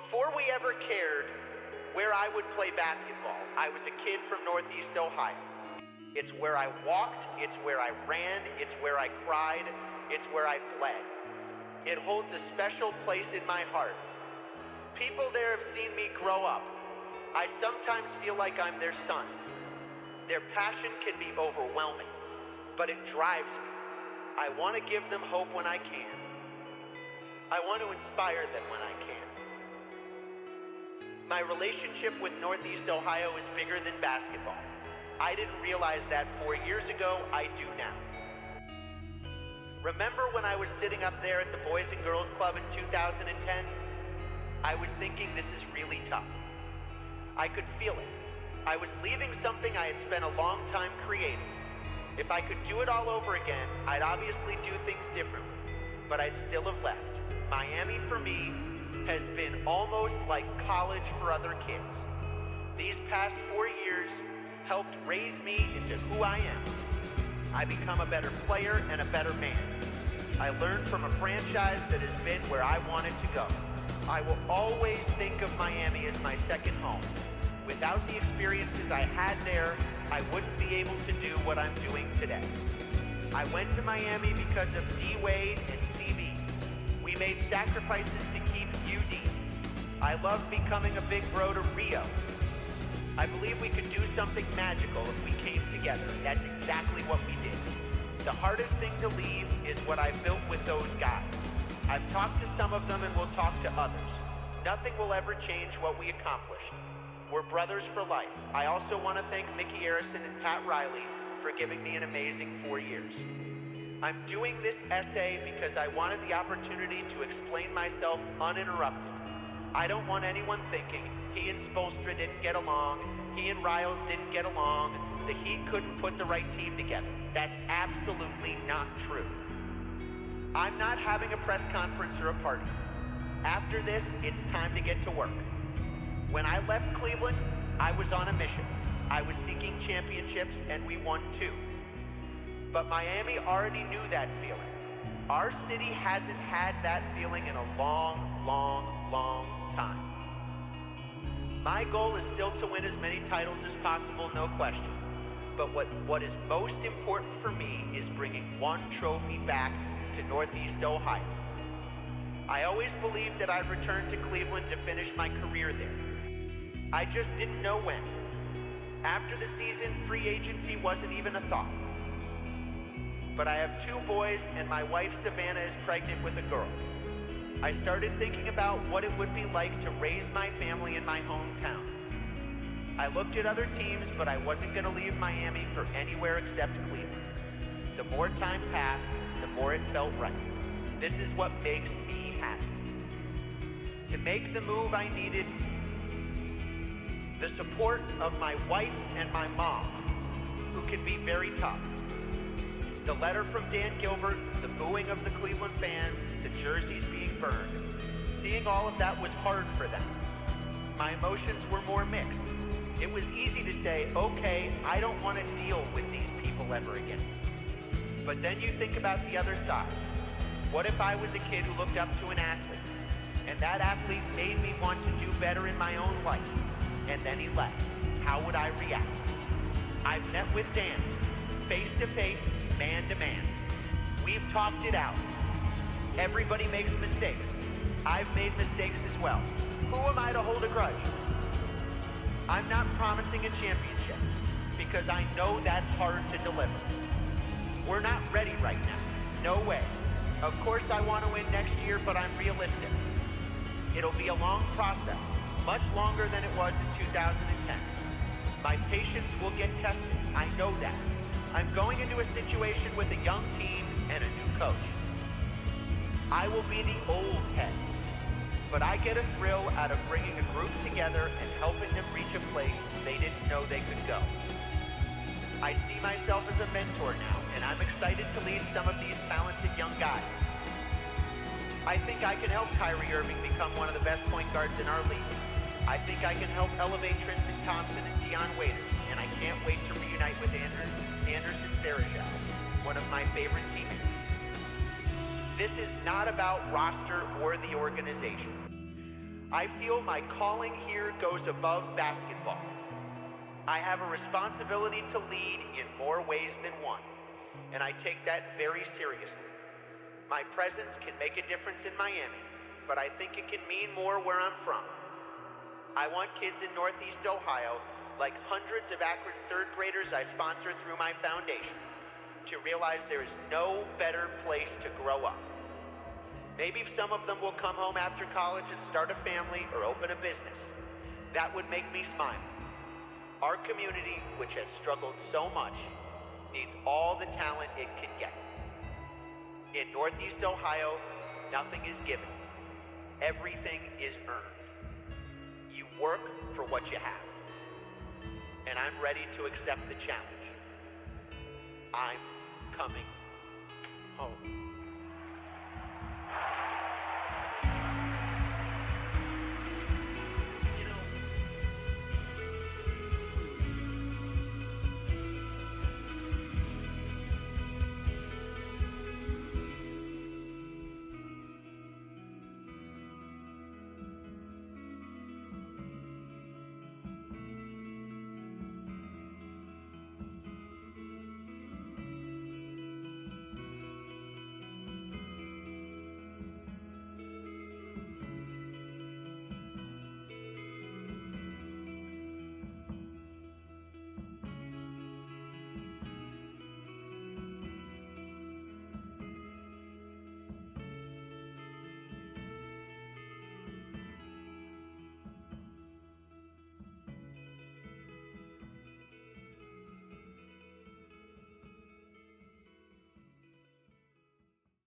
Before we ever cared where I would play basketball, I was a kid from Northeast Ohio. It's where I walked, it's where I ran, it's where I cried, it's where I bled. It holds a special place in my heart. People there have seen me grow up. I sometimes feel like I'm their son. Their passion can be overwhelming, but it drives me. I want to give them hope when I can. I want to inspire them when I can. My relationship with Northeast Ohio is bigger than basketball. I didn't realize that 4 years ago. I do now. Remember when I was sitting up there at the Boys and Girls Club in 2010? I was thinking this is really tough. I could feel it. I was leaving something I had spent a long time creating. If I could do it all over again, I'd obviously do things differently, but I'd still have left. Miami for me has been almost like college for other kids. These past 4 years helped raise me into who I am. I become a better player and a better man. I learned from a franchise that has been where I wanted to go. I will always think of Miami as my second home. Without the experiences I had there, I wouldn't be able to do what I'm doing today. I went to Miami because of D-Wade and CB. We made sacrifices to keep UD. I love becoming a big bro to Rio. I believe we could do something magical if we came together. That's exactly what we did. The hardest thing to leave is what I built with those guys. I've talked to some of them and will talk to others. Nothing will ever change what we accomplished. We're brothers for life. I also want to thank Mickey Arison and Pat Riley for giving me an amazing 4 years. I'm doing this essay because I wanted the opportunity to explain myself uninterrupted. I don't want anyone thinking he and Spoelstra didn't get along, he and Riles didn't get along, the Heat couldn't put the right team together. That's absolutely not true. I'm not having a press conference or a party. After this, it's time to get to work. When I left Cleveland, I was on a mission. I was seeking championships, and we won 2. But Miami already knew that feeling. Our city hasn't had that feeling in a long time. My goal is still to win as many titles as possible, no question. But what is most important for me is bringing one trophy back to Northeast Ohio. I always believed that I'd return to Cleveland to finish my career there. I just didn't know when. After the season, free agency wasn't even a thought. But I have 2 boys, and my wife Savannah is pregnant with a girl. I started thinking about what it would be like to raise my family in my hometown. I looked at other teams, but I wasn't going to leave Miami for anywhere except Cleveland. The more time passed, the more it felt right. This is what makes me happy. To make the move, I needed the support of my wife and my mom, who can be very tough. The letter from Dan Gilbert, the booing of the Cleveland fans, the jerseys being burned. Seeing all of that was hard for them. My emotions were more mixed. It was easy to say, okay, I don't want to deal with these people ever again. But then you think about the other side. What if I was a kid who looked up to an athlete, and that athlete made me want to do better in my own life, and then he left? How would I react? I've met with Dan, face to face, man to man. We've talked it out. Everybody makes mistakes. I've made mistakes as well. Who am I to hold a grudge? I'm not promising a championship because I know that's hard to deliver. We're not ready right now. No way. Of course I want to win next year, but I'm realistic. It'll be a long process, much longer than it was in 2010. My patience will get tested. I know that. I'm going into a situation with a young team and a new coach. I will be the old head, but I get a thrill out of bringing a group together and helping them reach a place they didn't know they could go. I see myself as a mentor now, and I'm excited to lead some of these talented young guys. I think I can help Kyrie Irving become one of the best point guards in our league. I think I can help elevate Tristan Thompson and Dion Waiters, and I can't wait to reunite with Anderson Varejao, one of my favorite teammates. This is not about roster or the organization. I feel my calling here goes above basketball. I have a responsibility to lead in more ways than one, and I take that very seriously. My presence can make a difference in Miami, but I think it can mean more where I'm from. I want kids in Northeast Ohio, like hundreds of Akron third graders I sponsor through my foundation, to realize there is no better place to grow up. Maybe some of them will come home after college and start a family or open a business. That would make me smile. Our community, which has struggled so much, needs all the talent it can get. In Northeast Ohio, nothing is given. Everything is earned. You work for what you have. And I'm ready to accept the challenge. I'm coming home.